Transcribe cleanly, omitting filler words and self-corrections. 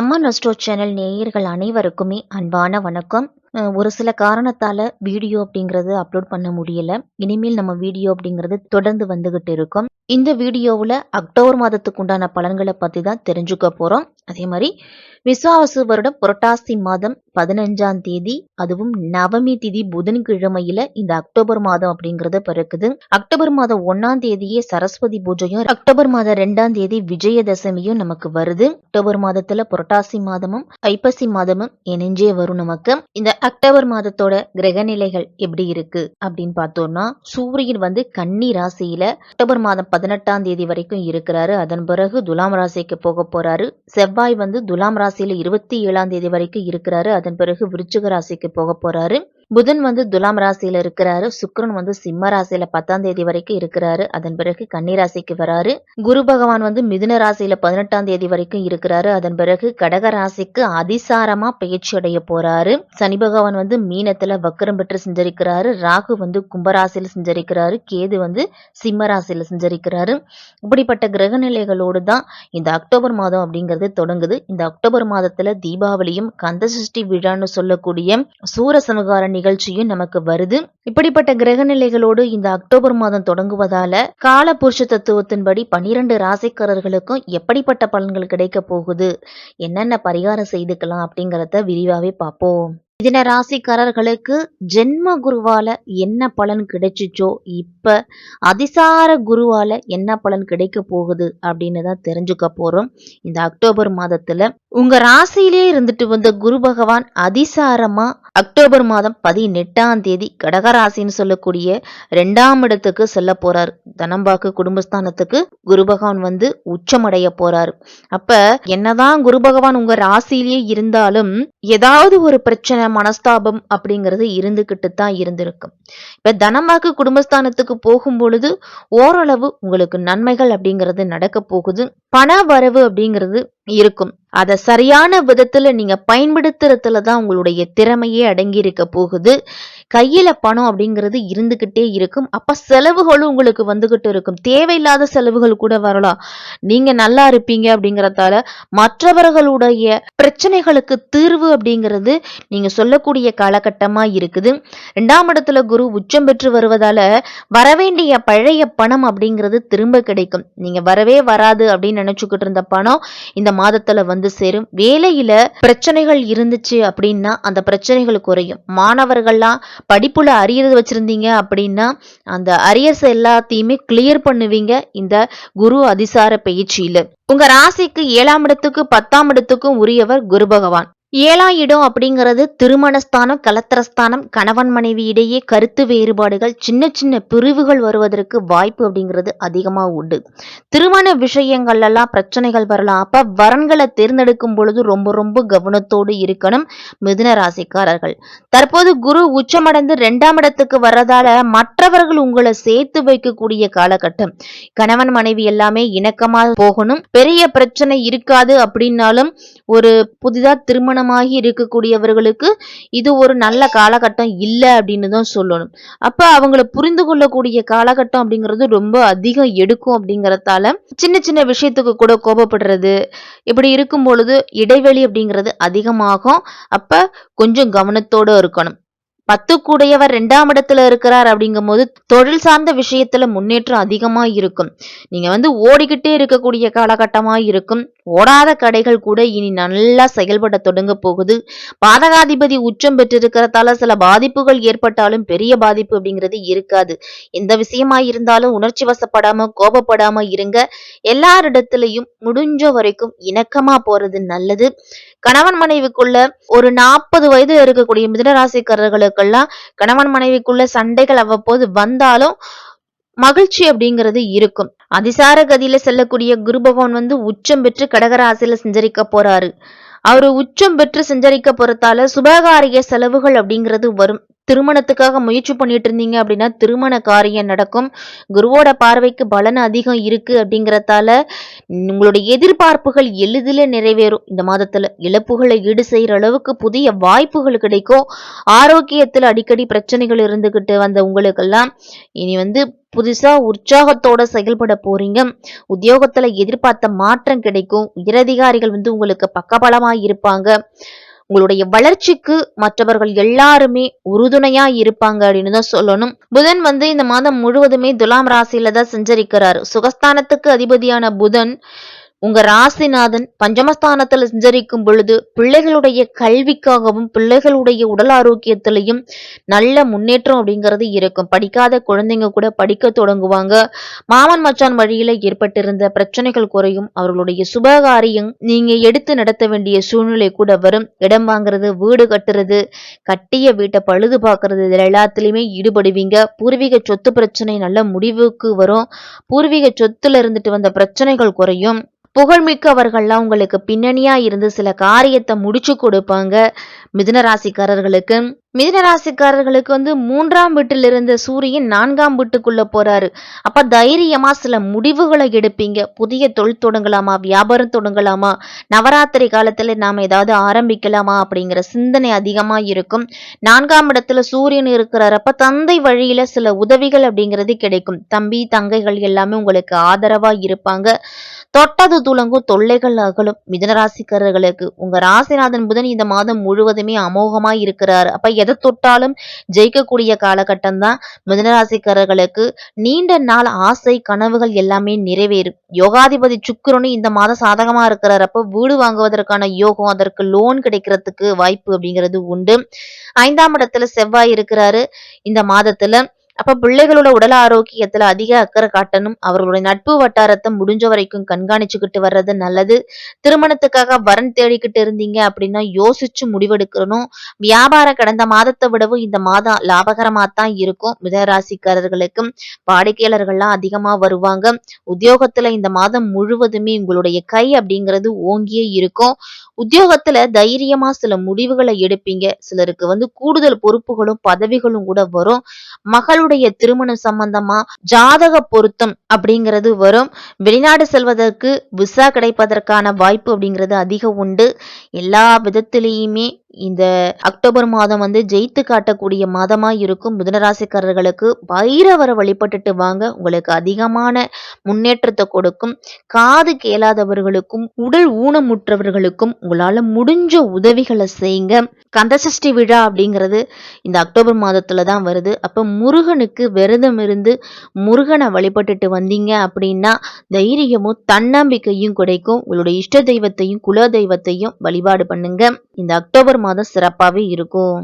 அம்மா நஸ்டோ சேனல் நேயர்கள் அனைவருக்குமே அன்பான வணக்கம். ஒரு சில காரணத்தால வீடியோ அப்படிங்கிறது அப்லோட் பண்ண முடியல. இனிமேல் நம்ம வீடியோ அப்படிங்கிறது தொடர்ந்து வந்துகிட்டு இருக்கும். இந்த வீடியோவில் அக்டோபர் மாதத்துக்கு உண்டான பலன்களை பற்றி தான் தெரிஞ்சுக்க போகிறோம். அதே மாதிரி விசுவாவசு வருடம் புரட்டாசி மாதம் 15ஆம் தேதி, அதுவும் நவமி திதி புதன்கிழமையில இந்த அக்டோபர் மாதம் அப்படிங்கறது பிறக்குது. அக்டோபர் மாதம் 1ஆம் தேதியே சரஸ்வதி பூஜையும், அக்டோபர் மாதம் 2ஆம் தேதி விஜயதசமியும் நமக்கு வருது. அக்டோபர் மாதத்துல புரட்டாசி மாதமும் ஐப்பசி மாதமும் இணைஞ்சே வரும். நமக்கு இந்த அக்டோபர் மாதத்தோட கிரக நிலைகள் எப்படி இருக்கு அப்படின்னு பார்த்தோம்னா, சூரியன் வந்து கன்னி ராசியில அக்டோபர் மாதம் 18ஆம் தேதி வரைக்கும் இருக்கிறாரு. அதன் பிறகு துலாம் ராசிக்கு போக போறாரு. செவ்வாய் வந்து துலாம் ராசியில 27ஆம் தேதி வரைக்கும் இருக்கிறாரு. அதன் பிறகு விருச்சிக ராசிக்கு போக போறாரு. புதன் வந்து துலாம் ராசியில இருக்கிறாரு. சுக்கிரன் வந்து சிம்ம ராசியில 10ஆம் தேதி வரைக்கும் இருக்கிறாரு. அதன் பிறகு கன்னி ராசிக்கு வராரு. குரு பகவான் வந்து மிதுன ராசியில 18ஆம் தேதி வரைக்கும் இருக்கிறாரு. அதன் பிறகு கடக ராசிக்கு அதிசாரமா பயிற்சி அடைய போறாரு. சனி பகவான் வந்து மீனத்துல வக்கரம் பெற்று செஞ்சரிக்கிறாரு. ராகு வந்து கும்பராசியில செஞ்சரிக்கிறாரு. கேது வந்து சிம்ம ராசியில செஞ்சரிக்கிறாரு. இப்படிப்பட்ட கிரக நிலைகளோடு தான் இந்த அக்டோபர் மாதம் அப்படிங்கிறது தொடங்குது. இந்த அக்டோபர் மாதத்துல தீபாவளியும் கந்தசஷ்டி விழான்னு சொல்லக்கூடிய சூரசம்ஹார நிகழ்ச்சியும் நமக்கு வருது. இப்படிப்பட்ட கிரக நிலைகளோடு இந்த அக்டோபர் மாதம் தொடங்குவதால கால புருஷ தத்துவத்தின்படி 12 ராசிக்காரர்களுக்கும் எப்படிப்பட்ட பலன்கள் கிடைக்க போகுது, என்னென்ன பரிகாரம் செய்துக்கலாம் அப்படிங்கறத விரிவாவே பார்ப்போம். மிதுன ராசிக்காரர்களுக்கு ஜென்ம குருவால என்ன பலன் கிடைச்சிச்சோ, இப்ப அதிசார குருவால என்ன பலன் கிடைக்க போகுது அப்படின்னு தான் தெரிஞ்சுக்க போறோம். இந்த அக்டோபர் மாதத்துல உங்க ராசியிலே இருந்துட்டு வந்த குரு பகவான் அதிசாரமா அக்டோபர் மாதம் 18ஆம் தேதி கடகராசின்னு சொல்லக்கூடிய 2ஆம் இடத்துக்கு செல்ல போறாரு. தனம்பாக்கு குடும்பஸ்தானத்துக்கு குரு பகவான் வந்து உச்சமடைய போறாரு. அப்ப என்னதான் குரு பகவான் உங்க ராசியிலேயே இருந்தாலும் ஏதாவது ஒரு பிரச்சனை, மனஸ்தாபம் அப்படிங்கிறது இருந்துகிட்டு தான் இருந்திருக்கும். இப்ப தனம்பாக்கு குடும்பஸ்தானத்துக்கு போகும் பொழுது ஓரளவு உங்களுக்கு நன்மைகள் அப்படிங்கிறது நடக்க போகுது. பண வரவு அப்படிங்கிறது இருக்கும். அதை சரியான விதத்துல நீங்க பயன்படுத்துறதுல தான் உங்களுடைய திறமையே அடங்கி இருக்க போகுது. கையில பணம் அப்படிங்கிறது இருந்துகிட்டே இருக்கும். அப்ப செலவுகளும் உங்களுக்கு வந்துகிட்டு இருக்கும். தேவையில்லாத செலவுகள் கூட வரலாம். நீங்க நல்லா இருப்பீங்க அப்படிங்கறதால மற்றவர்களுடைய பிரச்சனைகளுக்கு தீர்வு அப்படிங்கிறது நீங்க சொல்லக்கூடிய காலகட்டமா இருக்குது. 2ஆம் இடத்துல குரு உச்சம் பெற்று வருவதால வரவேண்டிய பழைய பணம் அப்படிங்கிறது திரும்ப கிடைக்கும். நீங்க வரவே வராது அப்படின்னு நினைச்சுக்கிட்டு இருந்த பணம் இந்த மாதத்துல வந்து சேரும். வேலையில பிரச்சனைகள் இருந்துச்சு அப்படின்னா அந்த பிரச்சனைகள் குறையும். மாணவர்கள்லாம் படிப்புல அரியர் வச்சிருந்தீங்க அப்படின்னா அந்த அரியர்ஸ் எல்லாத்தையுமே கிளியர் பண்ணுவீங்க இந்த குரு அதிசார பயிற்சியில. உங்க ராசிக்கு 7ஆம் இடத்துக்கு 10ஆம் இடத்துக்கும் உரியவர் குரு பகவான். 7ஆம் இடம் அப்படிங்கிறது திருமணஸ்தானம், கலத்திரஸ்தானம். கணவன் மனைவி இடையே கருத்து வேறுபாடுகள், சின்ன சின்ன பிரிவுகள் வருவதற்கு வாய்ப்பு அப்படிங்கிறது அதிகமா உண்டு. திருமண விஷயங்கள் எல்லாம் பிரச்சனைகள் வரலாம். அப்ப வரன்களை தேர்ந்தெடுக்கும் பொழுது ரொம்ப ரொம்ப கவனத்தோடு இருக்கணும் மிதுன ராசிக்காரர்கள். தற்போது குரு உச்சமடைந்து 2ஆம் இடத்துக்கு வர்றதால மற்றவர்கள் உங்களை சேர்த்து வைக்கக்கூடிய காலகட்டம். கணவன் மனைவி எல்லாமே இணக்கமா போகணும். பெரிய பிரச்சனை இருக்காது அப்படின்னாலும் ஒரு புதிதா திருமணமாகி இருக்கக்கூடியவர்களுக்கு இது ஒரு நல்ல காலகட்டம் இல்லை அப்படின்னு தான் சொல்லணும். அப்ப அவங்களை புரிந்து கொள்ளக்கூடிய காலகட்டம் அப்படிங்கிறது ரொம்ப அதிகம் எடுக்கும். அப்படிங்கறதால சின்ன சின்ன விஷயத்துக்கு கூட கோபப்படுறது, இப்படி இருக்கும் பொழுது இடைவெளி அப்படிங்கிறது அதிகமாகும். அப்ப கொஞ்சம் கவனத்தோட இருக்கணும். 10 கூடையவர் 2ஆம் இடத்துல இருக்கிறார் அப்படிங்கும் போது தொழில் சார்ந்த விஷயத்துல முன்னேற்றம் அதிகமா இருக்கும். நீங்க வந்து ஓடிக்கிட்டே இருக்கக்கூடிய காலகட்டமா இருக்கும். ஓடாத கடைகள் கூட இனி நல்லா செயல்பட தொடங்க போகுது. பாதகாதிபதி உச்சம் பெற்றிருக்கிறதால சில பாதிப்புகள் ஏற்பட்டாலும் பெரிய பாதிப்பு அப்படிங்கிறது இருக்காது. எந்த விஷயமா இருந்தாலும் உணர்ச்சி வசப்படாம கோபப்படாம இருங்க. எல்லாரிடத்திலையும் முடிஞ்ச வரைக்கும் இணக்கமா போறது நல்லது. கணவன் மனைவிக்குள்ள ஒரு 40 வயது இருக்கக்கூடிய மிதுனராசிக்காரர்களுக்கெல்லாம் கணவன் மனைவிக்குள்ள சண்டைகள் அவ்வப்போது வந்தாலும் மகிழ்ச்சி அப்படிங்கிறது இருக்கும். அதிசார கதியில செல்லக்கூடிய குரு பகவான் வந்து உச்சம் பெற்று கடகராசியில சஞ்சரிக்க போறாரு. அவரு உச்சம் பெற்று சஞ்சரிக்க போறதால சுபகாரிய செலவுகள் அப்படிங்கிறது வரும். திருமணத்துக்காக முயற்சி பண்ணிட்டு இருந்தீங்க அப்படின்னா திருமண காரியம் நடக்கும். குருவோட பார்வைக்கு பலன் அதிகம் இருக்கு அப்படிங்கறதால உங்களுடைய எதிர்பார்ப்புகள் எளிதில நிறைவேறும். இந்த மாதத்துல இழப்புகளை ஈடு செய்யற அளவுக்கு புதிய வாய்ப்புகள் கிடைக்கும். ஆரோக்கியத்துல அடிக்கடி பிரச்சனைகள் இருந்துகிட்டு வந்த உங்களுக்கெல்லாம் இனி புதுசா உற்சாகத்தோட செயல்பட போறீங்க. உத்தியோகத்துல எதிர்பார்த்த மாற்றம் கிடைக்கும். உயரதிகாரிகள் உங்களுக்கு பக்கபலமா இருப்பாங்க. உங்களுடைய வளர்ச்சிக்கு மற்றவர்கள் எல்லாருமே உறுதுணையா இருப்பாங்க அப்படின்னு தான் சொல்லணும். புதன் இந்த மாதம் முழுவதுமே துலாம் ராசியில தான் சஞ்சரிக்கிறாரு. சுகஸ்தானத்துக்கு அதிபதியான புதன் உங்க ராசிநாதன் பஞ்சமஸ்தானத்துல சஞ்சரிக்கும் பொழுது பிள்ளைகளுடைய கல்விக்காகவும் பிள்ளைகளுடைய உடல் ஆரோக்கியத்திலையும் நல்ல முன்னேற்றம் அப்படிங்கிறது இருக்கும். படிக்காத குழந்தைங்க கூட படிக்க தொடங்குவாங்க. மாமன் மச்சான் வழியில ஏற்பட்டிருந்த பிரச்சனைகள் குறையும். அவர்களுடைய சுபகாரியம் நீங்க எடுத்து நடத்த வேண்டிய சூழ்நிலை கூட வரும். இடம் வாங்குறது, வீடு கட்டுறது, கட்டிய வீட்டை பழுது பார்க்கறது, இதுல எல்லாத்துலயுமே ஈடுபடுவீங்க. பூர்வீக சொத்து பிரச்சனை நல்ல முடிவுக்கு வரும். பூர்வீக சொத்துல இருந்துட்டு வந்த பிரச்சனைகள் குறையும். புகழ்மிக்கவர்கள்லாம் உங்களுக்கு பின்னணியா இருந்து சில காரியத்தை முடிச்சு கொடுப்பாங்க. மிதுன ராசிக்காரர்களுக்கு 3ஆம் வீட்டில் இருந்த சூரியன் 4ஆம் வீட்டுக்குள்ள போறாரு. அப்ப தைரியமா சில முடிவுகளை எடுப்பீங்க. புதிய தொழில் தொடங்கலாமா, வியாபாரம் தொடங்கலாமா, நவராத்திரி காலத்துல நாம ஏதாவது ஆரம்பிக்கலாமா அப்படிங்கிற சிந்தனை அதிகமா இருக்கும். 4ஆம் இடத்துல சூரியன் இருக்கிறப்ப தந்தை வழியில சில உதவிகள் அப்படிங்கிறது கிடைக்கும். தம்பி தங்கைகள் எல்லாமே உங்களுக்கு ஆதரவா இருப்பாங்க. தொட்டது துலங்கும், தொல்லைகள் அகலும். மிதனராசிக்காரர்களுக்கு உங்க ராசிநாதன் புதன் இந்த மாதம் முழுவதுமே அமோகமா இருக்கிறார். அப்ப எதை தொட்டாலும் ஜெயிக்கக்கூடிய காலகட்டம் தான் மிதனராசிக்காரர்களுக்கு. நீண்ட நாள் ஆசை கனவுகள் எல்லாமே நிறைவேறும். யோகாதிபதி சுக்கிரனும் இந்த மாதம் சாதகமா இருக்கிறார். அப்ப வீடு வாங்குவதற்கான யோகம், அதற்கு லோன் கிடைக்கிறதுக்கு வாய்ப்பு அப்படிங்கிறது உண்டு. 5ஆம் இடத்துல செவ்வாய் இருக்கிறாரு இந்த மாதத்துல. அப்ப பிள்ளைகளோட உடல் ஆரோக்கியத்துல அதிக அக்கறை காட்டணும். அவர்களுடைய நட்பு வட்டாரத்தை முடிஞ்ச வரைக்கும் கண்காணிச்சுக்கிட்டு வர்றது நல்லது. திருமணத்துக்காக வரன் தேடிக்கிட்டு இருந்தீங்க அப்படின்னா யோசிச்சு முடிவெடுக்கணும். வியாபாரம் கடந்த மாதத்தை விடவும் இந்த மாதம் லாபகரமா தான் இருக்கும். மிதராசிக்காரர்களுக்கு வாடிக்கையாளர்கள்லாம் அதிகமா வருவாங்க. உத்தியோகத்துல இந்த மாதம் முழுவதுமே உங்களுடைய கை அப்படிங்கிறது ஓங்கியே இருக்கும். உத்தியோகத்துல தைரியமா சில முடிவுகளை எடுப்பீங்க. சிலருக்கு கூடுதல் பொறுப்புகளும் பதவிகளும் கூட வரும். மகளுடைய திருமணம் சம்பந்தமா ஜாதக பொருத்தம் அப்படிங்கிறது வரும். வெளிநாடு செல்வதற்கு விசா கிடைப்பதற்கான வாய்ப்பு அப்படிங்கிறது அதிகம் உண்டு. எல்லா விதத்திலையுமே இந்த அக்டோபர் மாதம் ஜெயித்து காட்டக்கூடிய மாதமா இருக்கும். மிதுனராசிக்காரர்களுக்கு பைரவரை வழிபட்டுட்டு வாங்க. உங்களுக்கு அதிகமான முன்னேற்றத்தை கொடுக்கும். காது கேளாதவர்களுக்கும் உடல் ஊனமுற்றவர்களுக்கும் உங்களால முடிஞ்ச உதவிகளை செய்யுங்க. கந்தசஷ்டி விழா அப்படிங்கிறது இந்த அக்டோபர் மாதத்துல தான் வருது. அப்ப முருகனுக்கு விரதம் இருந்து முருகனை வழிபட்டுட்டு வந்தீங்க அப்படின்னா தைரியமும் தன்னம்பிக்கையும் கிடைக்கும். உங்களுடைய இஷ்ட தெய்வத்தையும் குல தெய்வத்தையும் வழிபாடு பண்ணுங்க. இந்த அக்டோபர் மாதம் சிறப்பாவே இருக்கும்.